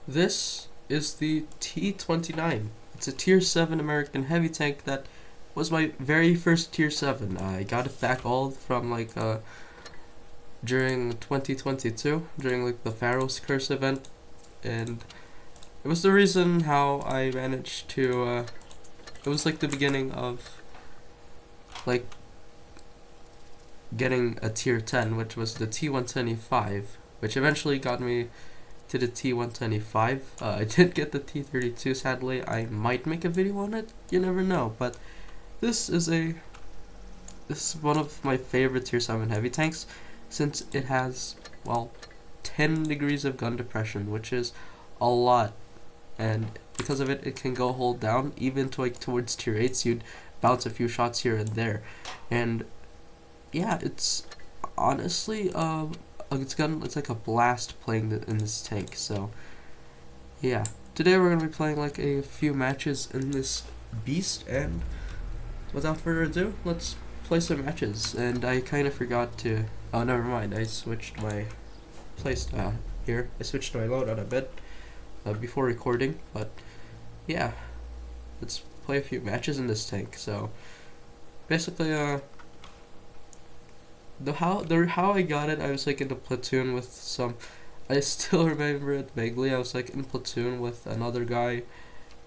This is the T-29. It's a Tier 7 American heavy tank that was my very first Tier 7. I got it back all from during 2022, during the Pharaoh's Curse event, and it was the reason how I managed to, it was the beginning of getting a Tier 10, which was the T-125, which eventually got me to the T-125. I did get the T-32, sadly. I might make a video on it, you never know, but this is one of my favorite Tier 7 heavy tanks, since it has, well, 10 degrees of gun depression, which is a lot, and because of it, it can go hold down, even to towards Tier 8s, you'd bounce a few shots here and there, and yeah, it's honestly, it's like a blast playing in this tank. So yeah, today we're gonna be playing a few matches in this beast, and without further ado, let's play some matches. And I kind of forgot to, oh, never mind, I switched my place here. I switched my loadout a bit before recording, but yeah, let's play a few matches in this tank. So basically, how I got it, I was in a platoon with some, I still remember it vaguely. I was in platoon with another guy,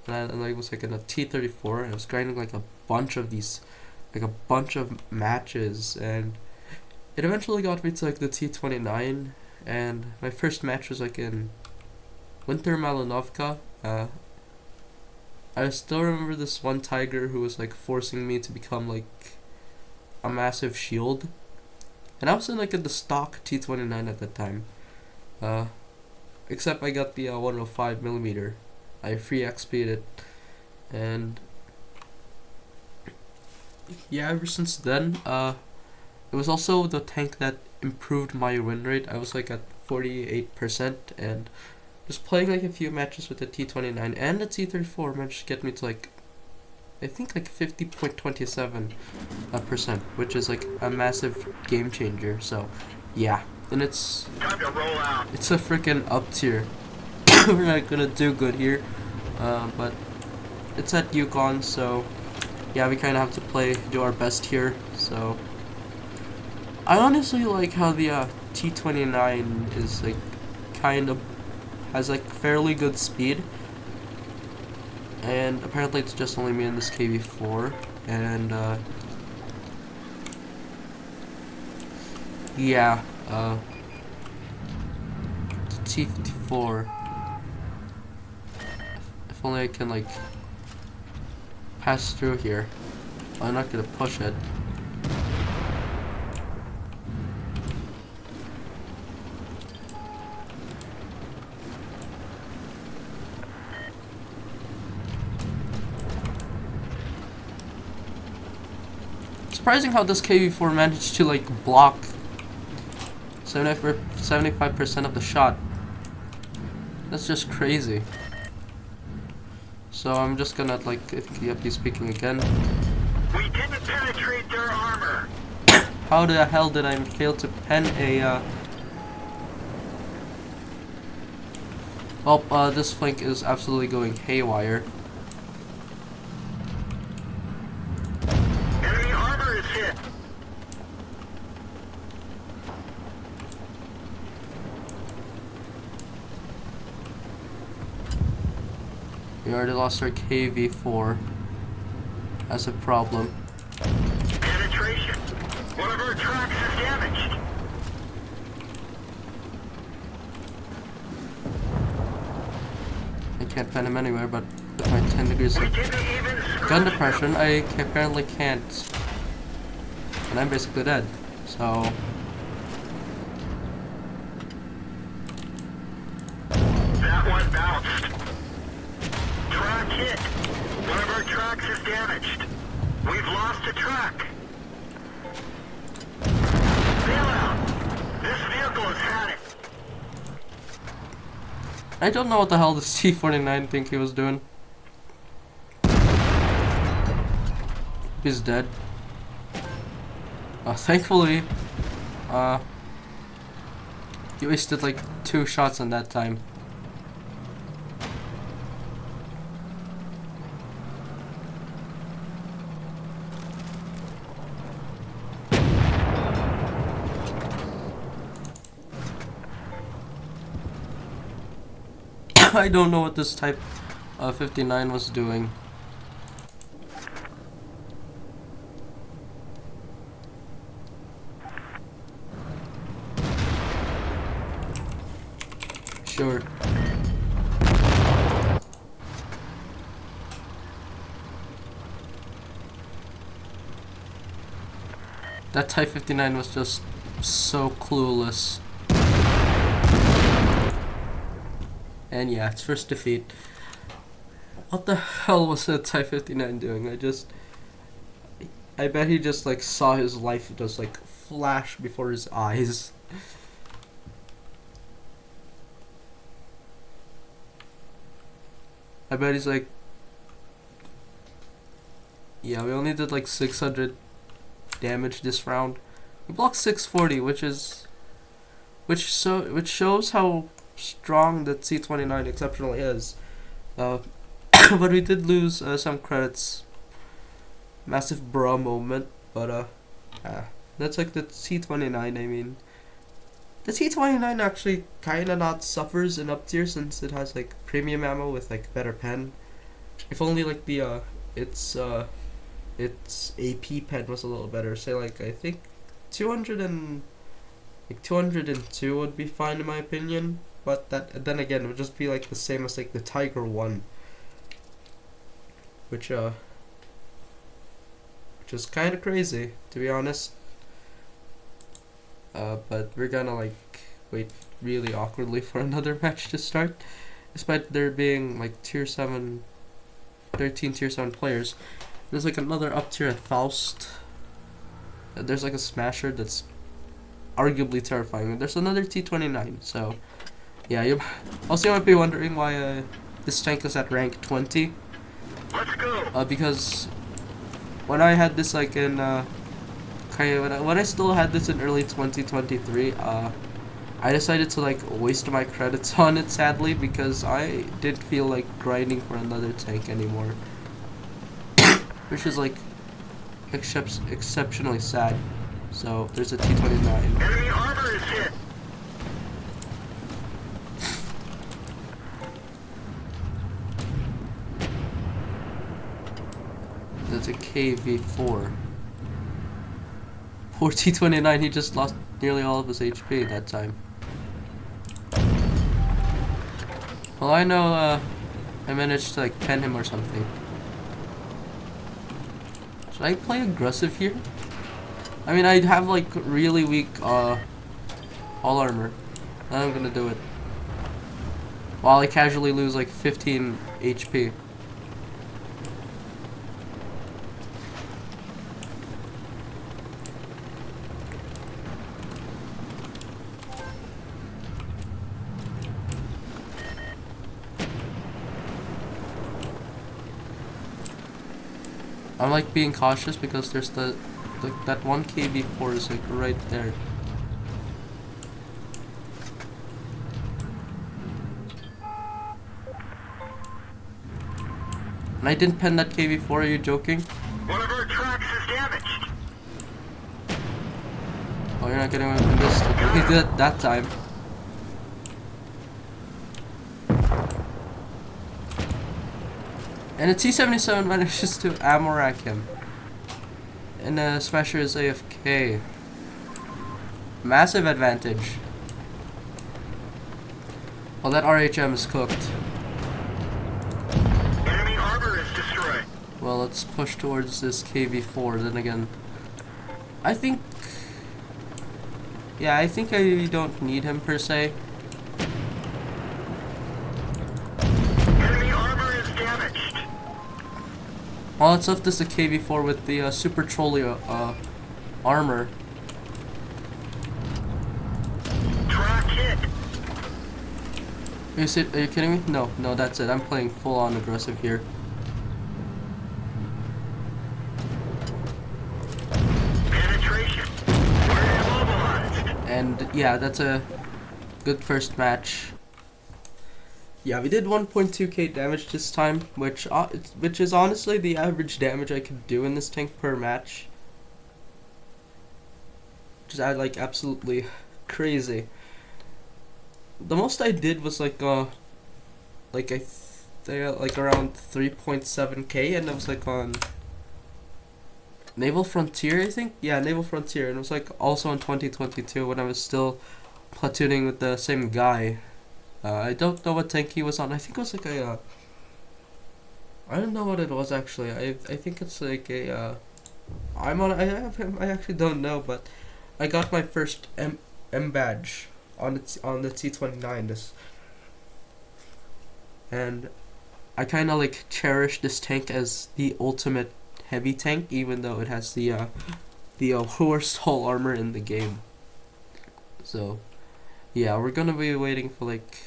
and I was in a T-34, and I was grinding a bunch of these, a bunch of matches, and it eventually got me to the T-29, and my first match was in Winter Malinovka. I still remember this one tiger who was forcing me to become a massive shield. And I was in the stock T-29 at that time. Except I got the 105mm. I free XP'd it. And yeah, ever since then, it was also the tank that improved my win rate. I was at 48%, and just playing a few matches with the T-29 and the T-34 managed to get me to I think 50.27%, which is a massive game changer. So yeah, and it's a freaking up tier. We're not gonna do good here, but it's at Yukon, so yeah, we kind of have to do our best here. So I honestly like how the T-29 is kind of has fairly good speed. And apparently it's just only me in this KV4, and yeah, T-54, if only I can pass through here. I'm not gonna push it. Surprising how this KV4 managed to block 75% of the shot. That's just crazy. So I'm just gonna be speaking again. We didn't penetrate their armor. How the hell did I fail to pen a well, this flank is absolutely going haywire. Enemy armor is hit. We already lost our KV4. That's a problem. Penetration. One of our tracks is damaged. I can't pen him anywhere, but with my 10 degrees of gun depression, I apparently can't. And I'm basically dead. So That one bounced. Track hit. One of our tracks is damaged. We've lost a track. Bail out. This vehicle has had it. I don't know what the hell this T-49 think he was doing. He's dead. Thankfully, he wasted 2 shots on that time. I don't know what this Type 59 was doing. Sure. That Type 59 was just so clueless. And yeah, it's first defeat. What the hell was that Type 59 doing? I bet he just like saw his life just like flash before his eyes. I bet he's like, yeah, we only did like 600 damage this round. We blocked 640, which shows how strong the T-29 exceptionally is. But we did lose some credits. Massive bra moment, but that's like the T-29. I mean, the T-29 actually kinda not suffers in up tier since it has like premium ammo with like better pen. If only like the its AP pen was a little better. Say like I think 202 would be fine in my opinion. But that then again it would just be like the same as like the Tiger 1, which is kind of crazy to be honest. But we're gonna like wait really awkwardly for another match to start, despite there being like tier 7, 13 tier 7 players. There's like another up tier at Faust. There's like a smasher that's arguably terrifying. There's another T-29. So yeah, you might be wondering why this tank is at rank 20. Let's go. Because when I had this like in when I still had this in early 2023, I decided to like waste my credits on it sadly because I didn't feel like grinding for another tank anymore, which is like exceptionally sad. So there's a T-29. Enemy armor is hit. That's a KV4. Poor T-29, he just lost nearly all of his HP that time. Well, I know I managed to like pen him or something. Should I play aggressive here? I mean, I'd have like really weak all armor. I'm gonna do it. While I casually lose like 15 HP. I'm like being cautious because there's that one KV4 is like right there. And I didn't pen that KV4, are you joking? One of our tracks is damaged. Oh, you're not getting away from this. He did it that time. And a T-77 manages to ammo rack him. And the Smasher is AFK. Massive advantage. Well, that RHM is cooked. Enemy armor is destroyed. Well, let's push towards this KV4. Then again, I think I don't need him per se. Enemy armor is damaged. Well, it's left this a KV4 with the super trolley armor. Track hit. Are you kidding me? No, that's it. I'm playing full on aggressive here. Penetration. We're immobilized. And yeah, that's a good first match. Yeah, we did 1.2k damage this time, which is honestly the average damage I could do in this tank per match. Which is like absolutely crazy. The most I did was like like they got like around 3.7k, and it was like on Naval Frontier, I think. Yeah, Naval Frontier, and it was like also in 2022 when I was still platooning with the same guy. I don't know what tank he was on. I think it was like a. I don't know what it was actually. I think it's like a. I'm on. I have him. I actually don't know, but I got my first M badge on the T-29 this, and I kind of like cherish this tank as the ultimate heavy tank, even though it has the worst hull armor in the game. So, yeah, we're gonna be waiting for like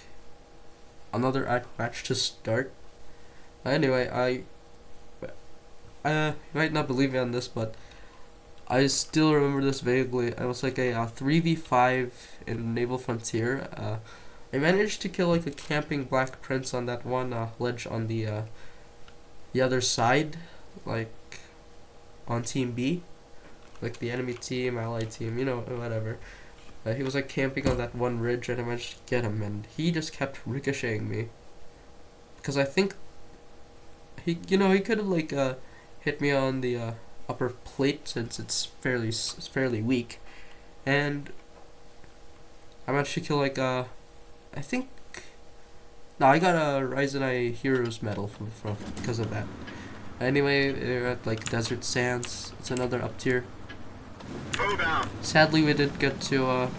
another match to start. Anyway, you might not believe me on this, but I still remember this vaguely. I was like a 3v5 in Naval Frontier. I managed to kill like a camping Black Prince on that one ledge on the other side, like on Team B, like the enemy team, allied team, you know, whatever. He was like camping on that one ridge, and I managed to get him, and he just kept ricocheting me. Because I think he could have like hit me on the upper plate, since it's fairly weak, and I managed to kill like I think. No, I got a Ryzen I Heroes medal from because of that. Anyway, we're at like Desert Sands. It's another up tier. Sadly, we didn't get to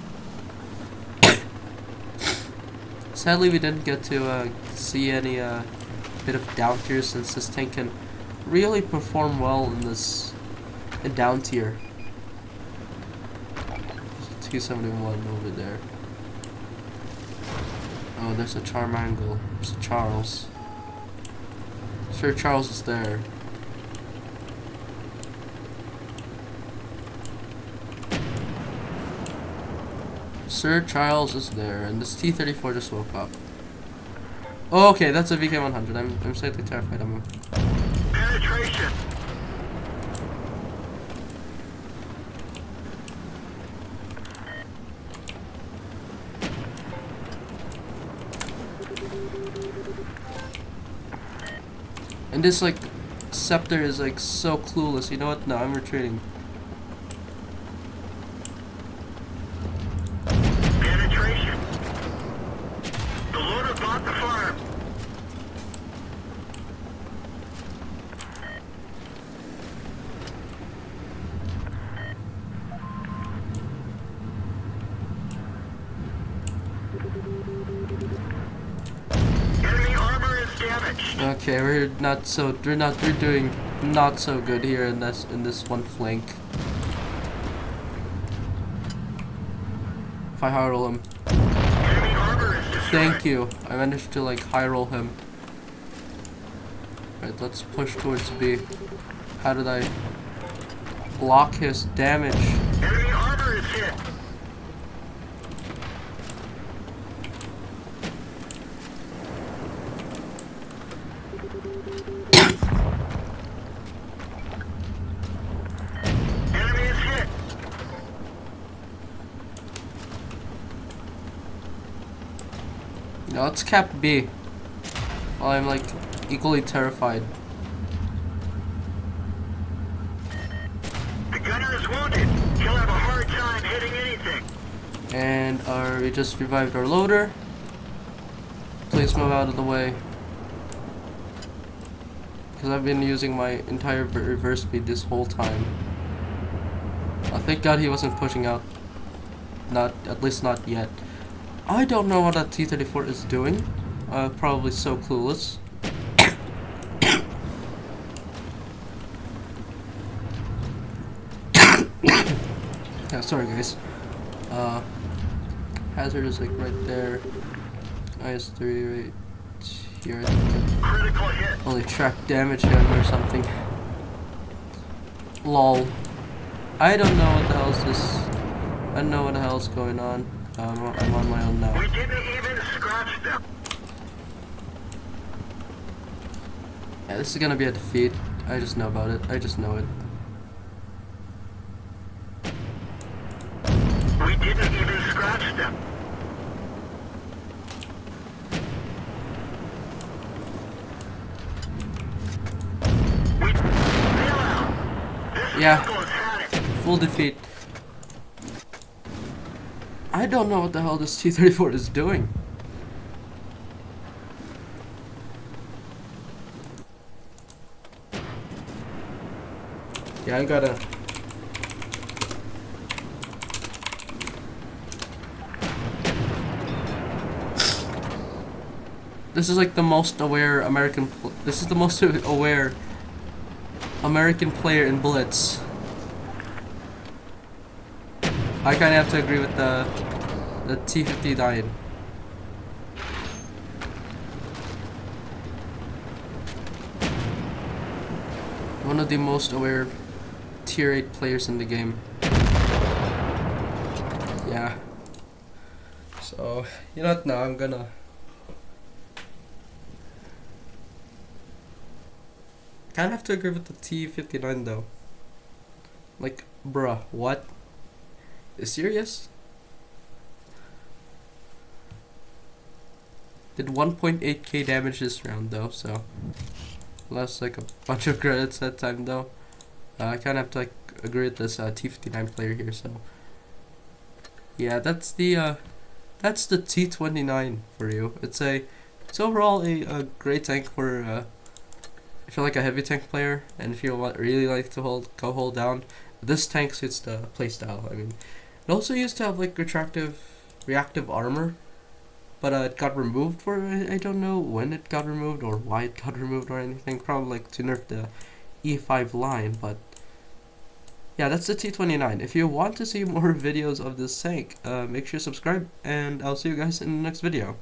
see any bit of down tier, since this tank can really perform well in down tier. There's a 271 over there. Oh, there's a Charmangle. There's a Charles. Sir Charles is there. Sir Charles is there, and this T-34 just woke up. Oh, okay, that's a VK-100. I'm slightly terrified of him. Penetration. And this like scepter is like so clueless. You know what? No, I'm retreating. Penetration. The loader bought the farm. Enemy armor is damaged. Okay, we're doing not so good here in this one flank. If I high roll him. Enemy armor is destroyed. Thank you. I managed to like high roll him. Right, let's push towards B. How did I block his damage? Enemy armor is hit. Enemy is hit. Now let's cap B. While I'm like equally terrified. The gunner is wounded. He'll have a hard time hitting anything. And we just revived our loader. Please move out of the way. Because I've been using my entire reverse speed this whole time. Thank God he wasn't pushing out. At least not yet. I don't know what that T-34 is doing. Probably so clueless. Yeah, sorry guys. Hazard is like right there. IS-3 right here. Critical hit. Only track damage him or something. Lol. I don't know what the hell is this. I don't know what the hell is going on. I'm on my own now. We didn't even scratch them. Yeah, this is gonna be a defeat. I just know about it. I just know it. We didn't even scratch them. Yeah, Almost had it. full defeat. I don't know what the hell this T-34 is doing. Yeah, I gotta... This is like the most aware American... This is the most aware American player in Blitz. I kinda have to agree with the T-59. One of the most aware tier 8 players in the game. Yeah. So, you know what, now I'm gonna... Kinda have to agree with the T-59 though. Like, bruh, what? Is serious? Did 1.8k damage this round though, so... Lost like a bunch of credits that time though. I kinda have to like agree with this T-59 player here, so... Yeah, that's the T-29 for you. It's overall a great tank for if you're like a heavy tank player and if you really like to hold down. This tank suits the playstyle. I mean, it also used to have like reactive armor, but it got removed for I don't know when it got removed or why it got removed or anything. Probably like to nerf the E5 line, but yeah, that's the T-29. If you want to see more videos of this tank, make sure to subscribe, and I'll see you guys in the next video.